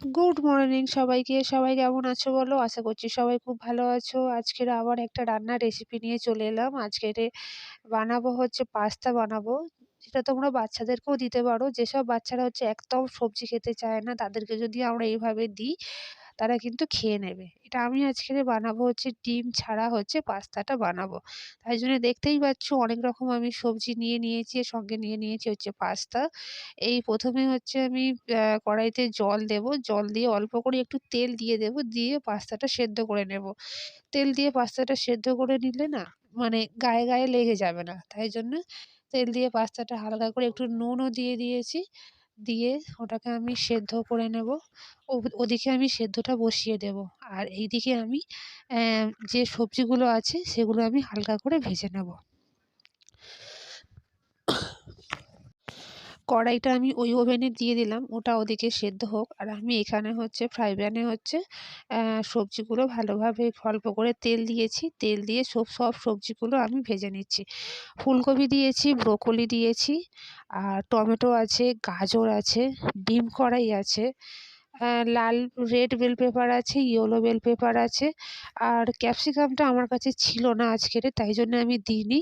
Good morning সবাইকে। সবাই কেমন আছো বলো? আশা করছি সবাই খুব ভালো আছো। আজকের আবার একটা রান্নার রেসিপি নিয়ে চলে এলাম। বানাবো হচ্ছে পাস্তা বানাবো। যেটা তোমরা বাচ্চাদেরকেও দিতে পারো। যেসব বাচ্চারা হচ্ছে একদম সবজি খেতে চায় না, তাদেরকে যদি আমরা এইভাবে দিই, তারা কিন্তু খেয়ে নেবে। এটা আমি বানাবো হচ্ছে ডিম ছাড়া হচ্ছে পাস্তাটা বানাবো। তাই জন্য দেখতেই পাচ্ছ অনেক রকম আমি সবজি নিয়ে নিয়েছি, এর সঙ্গে নিয়ে নিয়েছি হচ্ছে পাস্তা। এই ১ম এ হচ্ছে আমি কড়াইতে জল দেবো। জল দিয়ে অল্প করে একটু তেল দিয়ে দেবো। দিয়ে পাস্তাটা সেদ্ধ করে নেব। তেল দিয়ে পাস্তাটা সেদ্ধ করে নিলে না, মানে গায়ে, গায়ে লেগে যাবে না। তাই জন্য তেল দিয়ে পাস্তাটা হালকা করে একটু নুনও দিয়ে দিয়েছি। দিয়ে ওটাকে আমি সেদ্ধ করে নেব। ওদিকে আমি সেদ্ধটা বসিয়ে দেব। আর এইদিকে আমি যে সবজিগুলো আছে সেগুলো আমি হালকা করে ভেজে নেব। কড়াইটা আমি ওই ওভেনে দিয়ে দিলাম। ওটা ওদিকে সেদ্ধ হোক। আর আমি এখানে হচ্ছে ফ্রাই প্যানে হচ্ছে সবজিগুলো ভালোভাবে অল্প করে তেল দিয়েছি। তেল দিয়ে সব সবজিগুলো আমি ভেজে নিচ্ছি। ফুলকপি দিয়েছি, ব্রোকলি দিয়েছি, আর টমেটো আছে, গাজর আছে, ডিম কড়াই আছে, লাল রেড বেল পেপার আছে, ইয়েলো বেল পেপার আছে। আর ক্যাপসিকামটা আমার কাছে ছিল না তাই জন্য আমি দিইনি।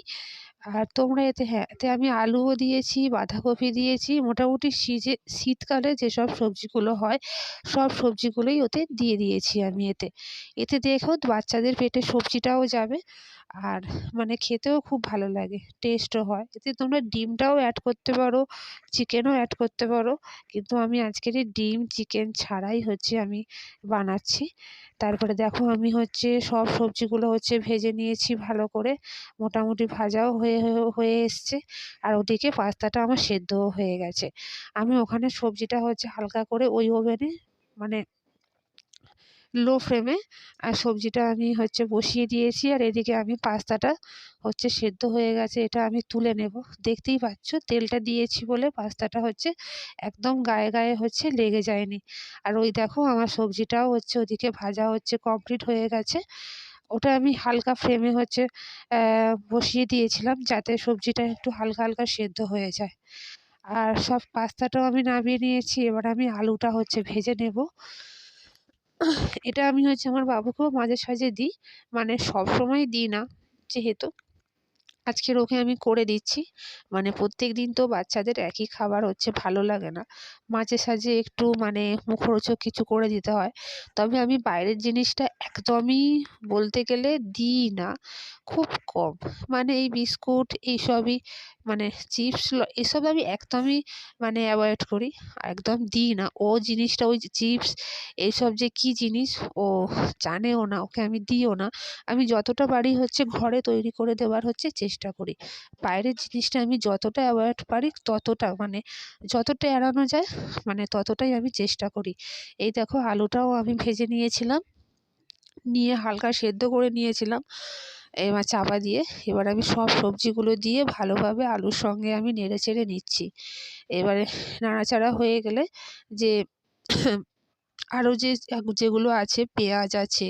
আর তোমরা এতে আমি আলুও দিয়েছি, বাঁধাকপি দিয়েছি। মোটামুটি শীতকালে যেসব সবজিগুলো হয়, সব সবজিগুলোই ওতে দিয়ে দিয়েছি আমি এতে। এতে দেখো বাচ্চাদের পেটে সবজিটাও যাবে, আর মানে খেতেও খুব ভালো লাগে, টেস্টও হয়। এতে তোমরা ডিমটাও অ্যাড করতে পারো, চিকেনও অ্যাড করতে পারো। কিন্তু আমি এই ডিম, চিকেন ছাড়াই হচ্ছে আমি বানাচ্ছি। তারপরে দেখো আমি হচ্ছে সব সবজিগুলো হচ্ছে ভেজে নিয়েছি ভালো করে। মোটামুটি ভাজাও হয়ে এসছে। আর ওদিকে পাস্তাটা আমার সেদ্ধও হয়ে গেছে। আমি ওখানে সবজিটা হচ্ছে হালকা করে ওই ওভেনে, মানে লো ফ্লেমে সবজিটা আমি হচ্ছে বসিয়ে দিয়েছি। আর এদিকে আমি পাস্তাটা হচ্ছে সেদ্ধ হয়ে গেছে, এটা আমি তুলে নেব। দেখতেই পাচ্ছ তেলটা দিয়েছি বলে পাস্তাটা হচ্ছে একদম গায়ে, গায়ে হচ্ছে লেগে যায়নি। আর ওই দেখো আমার সবজিটাও হচ্ছে ওদিকে ভাজা হচ্ছে, কমপ্লিট হয়ে গেছে। ওটা আমি হালকা ফ্লেমে হচ্ছে বসিয়ে দিয়েছিলাম, যাতে সবজিটা একটু হালকা, হালকা সেদ্ধ হয়ে যায়। আর সব পাস্তাটাও আমি নামিয়ে নিয়েছি। এবার আমি আলুটা হচ্ছে ভেজে নেব। এটা আমি হচ্ছে আমার বাবুকেও মাঝে সাঝে দিই। মানে সবসময় দিই না, যেহেতু ওকে আমি করে দিচ্ছি। মানে প্রত্যেকদিন তো বাচ্চাদের একই খাবার হচ্ছে ভালো লাগে না। মাঝে সাঝে একটু মানে মুখরোচক কিছু করে দিতে হয়। তবে আমি বাইরের জিনিসটা একদমই বলতে গেলে দিই না, খুব কম। মানে এই বিস্কুট এইসবই, মানে চিপস এসব আমি একদমই মানে অ্যাভয়েড করি। একদম দিই না। ও জিনিসটা ওই যে চিপস এইসব যে কী জিনিস ও জানেও না, ওকে আমি দিইও না। আমি যতটা পারি হচ্ছে ঘরে তৈরি করে দেওয়ার হচ্ছে চেষ্টা করি। বাইরের জিনিসটা আমি যতটা অ্যাভয়েড পারি ততটা, মানে যতটা এড়ানো যায়, মানে ততটাই আমি চেষ্টা করি। এই দেখো আলুটাও আমি ভেজে নিয়েছিলাম, নিয়ে হালকা সেদ্ধ করে নিয়েছিলাম। এবার চাপা দিয়ে এবার আমি সব সবজিগুলো দিয়ে ভালোভাবে আলুর সঙ্গে আমি নেড়েচেড়ে নিচ্ছি। এবারে নাড়াচাড়া হয়ে গেলে যে আরও যেগুলো আছে, পেঁয়াজ আছে,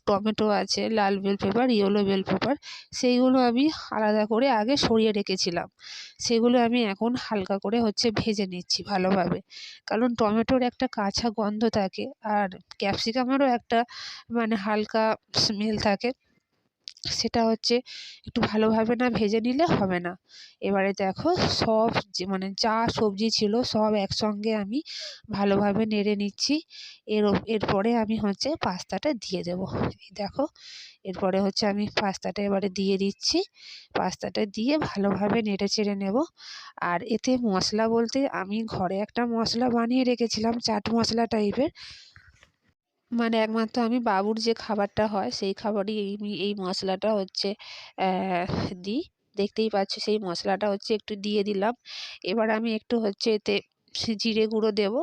টমেটো আছে, লাল bell pepper, yellow bell pepper, সেইগুলো আমি আলাদা করে আগে সরিয়ে রেখেছিলাম। সেগুলো আমি এখন হালকা করে হচ্ছে ভেজে নিচ্ছি ভালোভাবে। কারণ টমেটোর একটা কাঁচা গন্ধ থাকে, আর ক্যাপসিকামেরও একটা মানে হালকা স্মেল থাকে। সেটা হচ্ছে একটু ভালোভাবে না ভেজে নিলে হবে না। এবারে দেখো সব মানে যা সবজি ছিল সব একসঙ্গে আমি ভালোভাবে নেড়ে নিচ্ছি। এরপরে আমি হচ্ছে পাস্তাটা দিয়ে দেবো। এই দেখো এরপরে হচ্ছে আমি পাস্তাটা এবারে দিয়ে দিচ্ছি। পাস্তাটা দিয়ে ভালোভাবে নেড়ে চেড়ে নেব। আর এতে মশলা বলতে আমি ঘরে একটা মশলা বানিয়ে রেখেছিলাম, চাট মশলা টাইপের। মানে একমাত্র আমি বাবুর যে খাবারটা হয় সেই খাবারই এই মশলাটা হচ্ছে দিই। দেখতেই পাচ্ছ সেই মশলাটা হচ্ছে একটু দিয়ে দিলাম। এবার আমি একটু হচ্ছে এতে জিরে গুঁড়ো দেবো,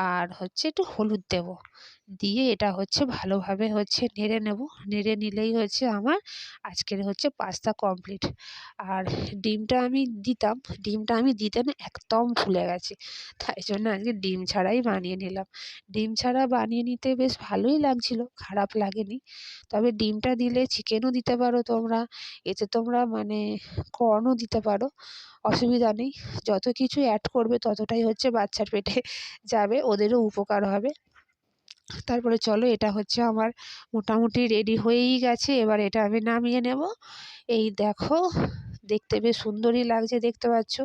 আর হচ্ছে একটু হলুদ দেবো। দিয়ে এটা হচ্ছে ভালোভাবে হচ্ছে নেড়ে নেব। নেড়ে নিলেই হচ্ছে আমার আজকের হচ্ছে পাস্তা কমপ্লিট। আর ডিমটা আমি দিতে না একদম ভুলে গেছি। তাই জন্য আজকে ডিম ছাড়াই বানিয়ে নিলাম। ডিম ছাড়া বানিয়ে নিতে বেশ ভালোই লাগছিল, খারাপ লাগেনি। তবে ডিমটা দিলে চিকেনও দিতে পারো তোমরা, এতে তোমরা মানে কর্নও দিতে পারো, অসুবিধা নেই। যত কিছু অ্যাড করবে ততটাই হচ্ছে বাচ্চার পেটে যাবে, ওদেরও উপকার হবে। তারপরে চলো এটা হচ্ছে আমার মোটামুটি রেডি হয়েই গেছে। এবার এটা আমি নামিয়ে নেব। এই দেখো, দেখতে বেশ সুন্দরই লাগছে, দেখতে পাচ্ছ।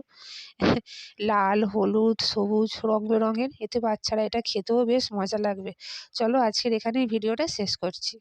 লাল, হলুদ, সবুজ রং বেরঙের, এতে বাচ্চারা এটা খেতেও বেশ মজা লাগবে। চলো আজকের এখানেই ভিডিওটা শেষ করছি।